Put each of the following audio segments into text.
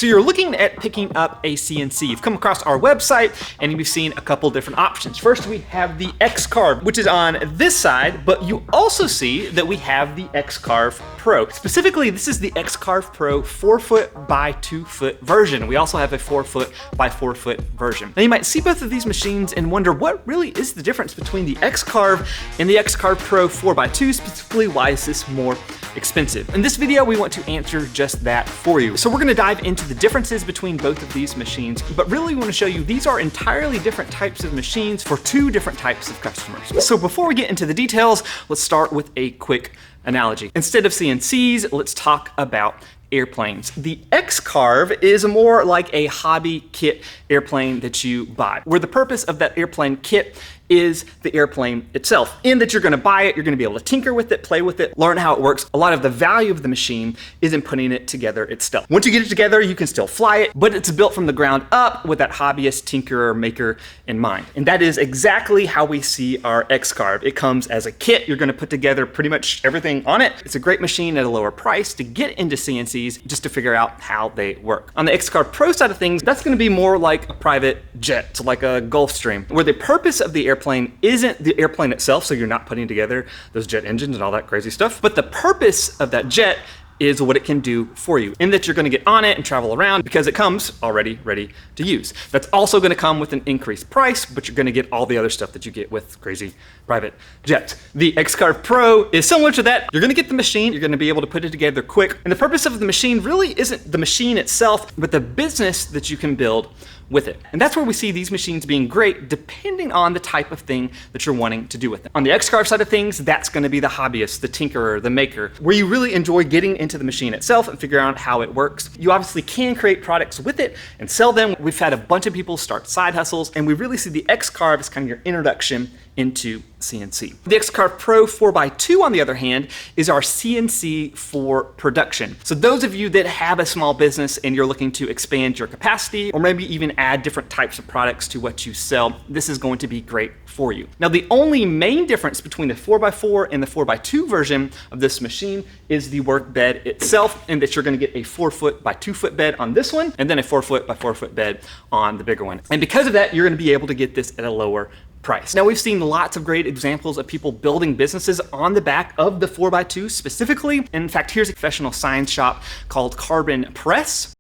So you're looking at picking up a CNC. You've come across our website and you've seen a couple different options. First, we have the X-Carve, which is on this side, but you also see that we have the X-Carve Pro. Specifically, this is the X-Carve Pro 4-foot by 2-foot version. We also have a 4-foot by 4-foot version. Now you might see both of these machines and wonder what really is the difference between the X-Carve and the X-Carve Pro 4x2, specifically why is this more expensive? In this video, we want to answer just that for you. So we're gonna dive into the differences between both of these machines, but really we wanna show you these are entirely different types of machines for two different types of customers. So before we get into the details, let's start with a quick analogy. Instead of CNCs, let's talk about airplanes. The X-Carve is more like a hobby kit airplane that you buy, where the purpose of that airplane kit is the airplane itself, in that you're gonna buy it, you're gonna be able to tinker with it, play with it, learn how it works. A lot of the value of the machine is in putting it together itself. Once you get it together, you can still fly it, but it's built from the ground up with that hobbyist, tinkerer, maker in mind. And that is exactly how we see our X-Carve. It comes as a kit. You're gonna put together pretty much everything on it. It's a great machine at a lower price to get into CNCs just to figure out how they work. On the X-Carve Pro side of things, that's gonna be more like a private jet, so like a Gulfstream, where the purpose of the airplane isn't the airplane itself, so you're not putting together those jet engines and all that crazy stuff, but the purpose of that jet is what it can do for you, in that you're gonna get on it and travel around because it comes already ready to use. That's also gonna come with an increased price, but you're gonna get all the other stuff that you get with crazy private jets. The X-Carve Pro is similar to that. You're gonna get the machine, you're gonna be able to put it together quick, and the purpose of the machine really isn't the machine itself, but the business that you can build with it. And that's where we see these machines being great depending on the type of thing that you're wanting to do with them. On the X-Carve side of things, that's gonna be the hobbyist, the tinkerer, the maker, where you really enjoy getting into the machine itself and figuring out how it works. You obviously can create products with it and sell them. We've had a bunch of people start side hustles, and we really see the X-Carve as kind of your introduction into CNC. The X-Carve Pro 4x2, on the other hand, is our CNC for production. So those of you that have a small business and you're looking to expand your capacity, or maybe even add different types of products to what you sell, this is going to be great for you. Now, the only main difference between the 4x4 and the 4x2 version of this machine is the work bed itself, and that you're gonna get a 4-foot by 2-foot bed on this one, and then a 4-foot by 4-foot bed on the bigger one. And because of that, you're gonna be able to get this at a lower price. Now, we've seen lots of great examples of people building businesses on the back of the 4x2 specifically. In fact, here's a professional science shop called Carbon Press.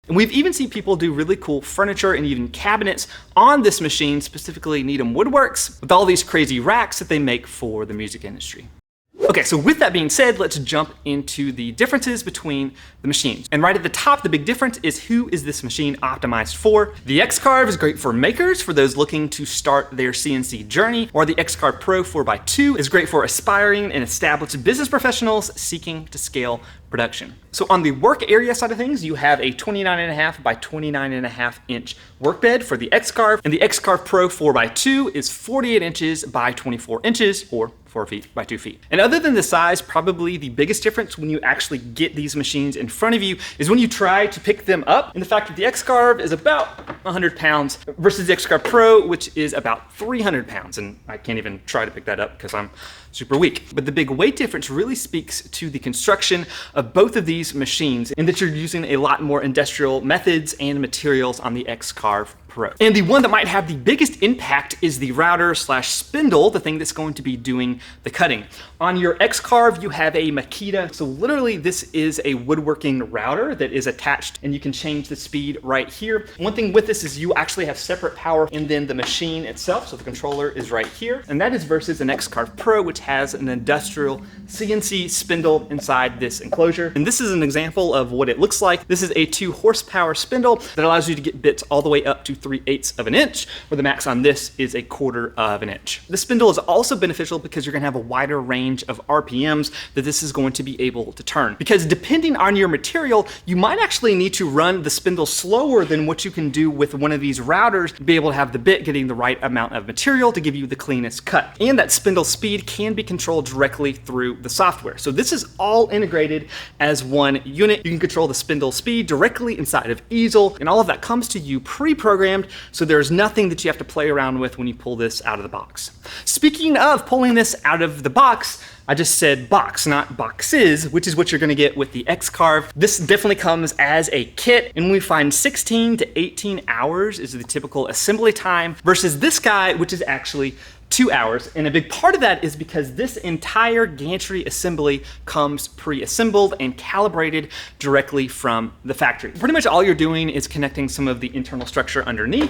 And we've even seen people do really cool furniture and even cabinets on this machine, specifically Needham Woodworks, with all these crazy racks that they make for the music industry. Okay, so with that being said, let's jump into the differences between the machines. And right at the top, the big difference is who is this machine optimized for? The X-Carve is great for makers, for those looking to start their CNC journey, or the X-Carve Pro 4x2 is great for aspiring and established business professionals seeking to scale production. So on the work area side of things, you have a 29.5 by 29.5 inch work bed for the X-Carve, and the X-Carve Pro 4x2 is 48 inches by 24 inches, or 4 feet by 2 feet. And other than the size, probably the biggest difference when you actually get these machines in front of you is when you try to pick them up, and the fact that the X-Carve is about 100 pounds versus the X-Carve Pro, which is about 300 pounds. And I can't even try to pick that up because I'm super weak. But the big weight difference really speaks to the construction of both of these machines, in that you're using a lot more industrial methods and materials on the X-Carve Pro. And the one that might have the biggest impact is the router slash spindle, the thing that's going to be doing the cutting. On your X-Carve, you have a Makita. So literally this is a woodworking router that is attached, and you can change the speed right here. One thing with this is you actually have separate power and then the machine itself. So the controller is right here. And that is versus an X-Carve Pro, which has an industrial CNC spindle inside this enclosure. And this is an example of what it looks like. This is a 2 horsepower spindle that allows you to get bits all the way up to 3/8 of an inch, where the max on this is 1/4 of an inch. The spindle is also beneficial because you're gonna have a wider range of RPMs that this is going to be able to turn. Because depending on your material, you might actually need to run the spindle slower than what you can do with one of these routers to be able to have the bit getting the right amount of material to give you the cleanest cut. And that spindle speed can be controlled directly through the software. So this is all integrated as one unit. You can control the spindle speed directly inside of Easel, and all of that comes to you pre-programmed pre-programmed, so there's nothing that you have to play around with when you pull this out of the box. Speaking of pulling this out of the box, I just said box, not boxes, which is what you're gonna get with the X-Carve. This definitely comes as a kit, and we find 16 to 18 hours is the typical assembly time versus this guy, which is actually 2 hours. And a big part of that is because this entire gantry assembly comes pre-assembled and calibrated directly from the factory. Pretty much all you're doing is connecting some of the internal structure underneath,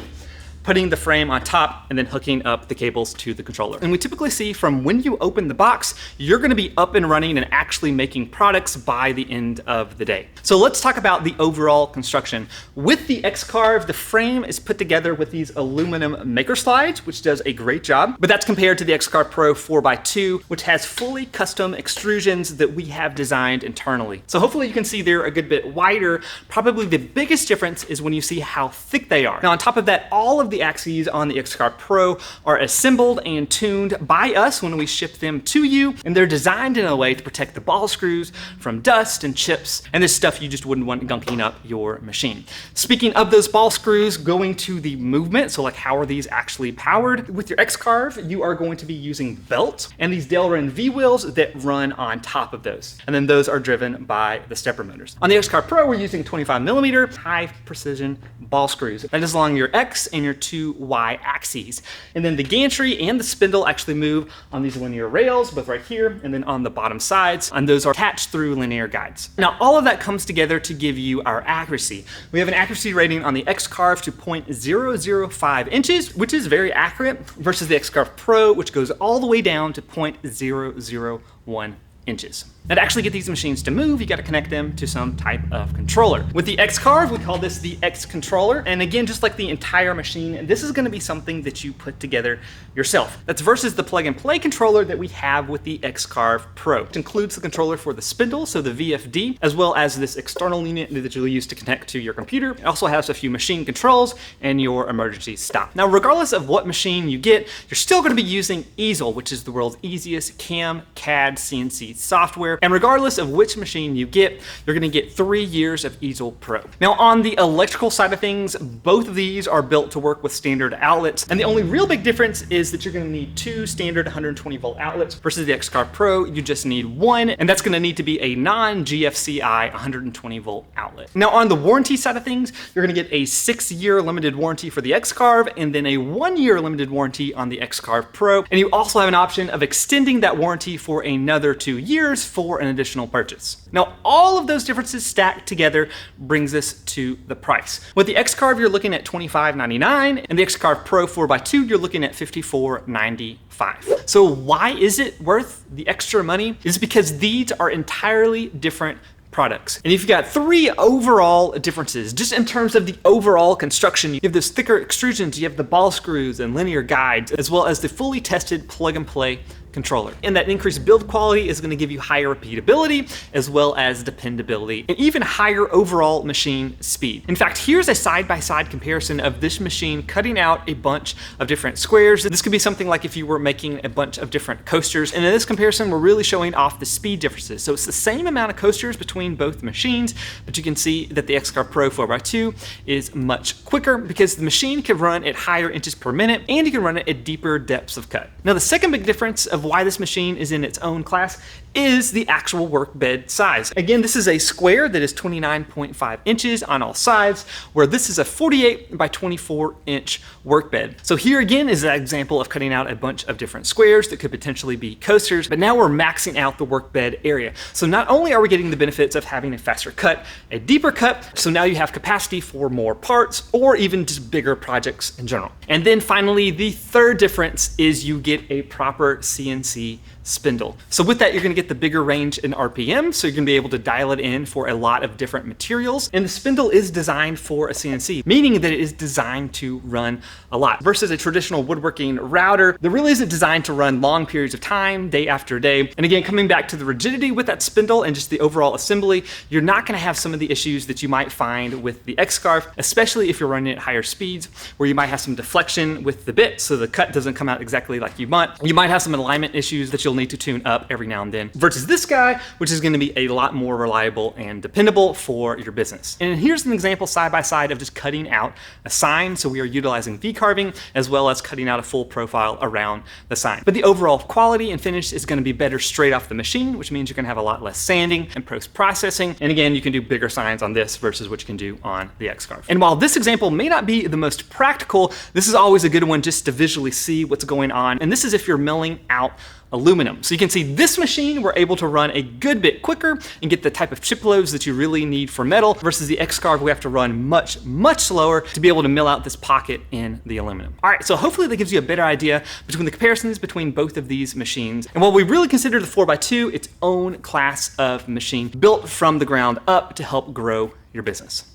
putting the frame on top, and then hooking up the cables to the controller. And we typically see from when you open the box, you're gonna be up and running and actually making products by the end of the day. So let's talk about the overall construction. With the X-Carve, the frame is put together with these aluminum maker slides, which does a great job, but that's compared to the X-Carve Pro 4x2, which has fully custom extrusions that we have designed internally. So hopefully you can see they're a good bit wider. Probably the biggest difference is when you see how thick they are. Now on top of that, all of the axes on the X-Carve Pro are assembled and tuned by us when we ship them to you, and they're designed in a way to protect the ball screws from dust and chips and this stuff you just wouldn't want gunking up your machine. Speaking of those ball screws, going to the movement, so like how are these actually powered? With your X-Carve, you are going to be using belts and these Delrin V wheels that run on top of those. And then those are driven by the stepper motors. On the X-Carve Pro, we're using 25mm high precision ball screws. That is along your X and your 2 Y axes. And then the gantry and the spindle actually move on these linear rails, both right here and then on the bottom sides, and those are attached through linear guides. Now, all of that comes together to give you our accuracy. We have an accuracy rating on the X-Carve to 0.005 inches, which is very accurate, versus the X-Carve Pro, which goes all the way down to 0.001 inches. Now to actually get these machines to move, you got to connect them to some type of controller. With the X-Carve, we call this the X controller. And again, just like the entire machine, this is going to be something that you put together yourself. That's versus the plug and play controller that we have with the X-Carve Pro. It includes the controller for the spindle, so the VFD, as well as this external unit that you'll use to connect to your computer. It also has a few machine controls and your emergency stop. Now, regardless of what machine you get, you're still going to be using easel, which is the world's easiest CAM, CAD, CNC software. And regardless of which machine you get, you're gonna get 3 years of Easel Pro. Now on the electrical side of things, both of these are built to work with standard outlets. And the only real big difference is that you're gonna need 2 standard 120 volt outlets versus the X-Carve Pro, you just need 1, and that's gonna need to be a non-GFCI 120 volt outlet. Now on the warranty side of things, you're gonna get a 6-year limited warranty for the X-Carve and then a 1-year limited warranty on the X-Carve Pro. And you also have an option of extending that warranty for another 2 years for an additional purchase. Now, all of those differences stacked together brings us to the price. With the X-Carve, you're looking at $25.99, and the X-Carve Pro 4x2, you're looking at $54.95. So why is it worth the extra money? It's because these are entirely different products. And if you've got 3 overall differences, just in terms of the overall construction, you have those thicker extrusions, you have the ball screws and linear guides, as well as the fully tested plug and play controller. And that increased build quality is going to give you higher repeatability as well as dependability and even higher overall machine speed. In fact, here's a side-by-side comparison of this machine cutting out a bunch of different squares. This could be something like if you were making a bunch of different coasters. And in this comparison, we're really showing off the speed differences. So it's the same amount of coasters between both machines, but you can see that the X-Carve Pro 4x2 is much quicker because the machine can run at higher inches per minute and you can run it at deeper depths of cut. Now, the second big difference of why this machine is in its own class is the actual work bed size. Again, this is a square that is 29.5 inches on all sides, where this is a 48 by 24 inch work bed. So here again is an example of cutting out a bunch of different squares that could potentially be coasters, but now we're maxing out the work bed area. So not only are we getting the benefits of having a faster cut, a deeper cut, so now you have capacity for more parts or even just bigger projects in general. And then finally, the third difference is you get a proper CNC spindle. So with that, you're going to get the bigger range in RPM, so you're going to be able to dial it in for a lot of different materials. And the spindle is designed for a CNC, meaning that it is designed to run a lot. Versus a traditional woodworking router that really isn't designed to run long periods of time, day after day. And again, coming back to the rigidity with that spindle and just the overall assembly, you're not going to have some of the issues that you might find with the X-Carve, especially if you're running at higher speeds, where you might have some deflection with the bit, so the cut doesn't come out exactly like you want. You might have some alignment issues that you'll need to tune up every now and then, versus this guy, which is going to be a lot more reliable and dependable for your business. And here's an example side by side of just cutting out a sign. So we are utilizing V-carving as well as cutting out a full profile around the sign. But the overall quality and finish is going to be better straight off the machine, which means you're going to have a lot less sanding and post-processing. And again, you can do bigger signs on this versus what you can do on the X-Carve. And while this example may not be the most practical, this is always a good one just to visually see what's going on. And this is if you're milling out aluminum. So you can see this machine, we're able to run a good bit quicker and get the type of chip loads that you really need for metal, versus the X-Carve, we have to run much, much slower to be able to mill out this pocket in the aluminum. All right, so hopefully that gives you a better idea between the comparisons between both of these machines. And while we really consider the 4x2 its own class of machine built from the ground up to help grow your business.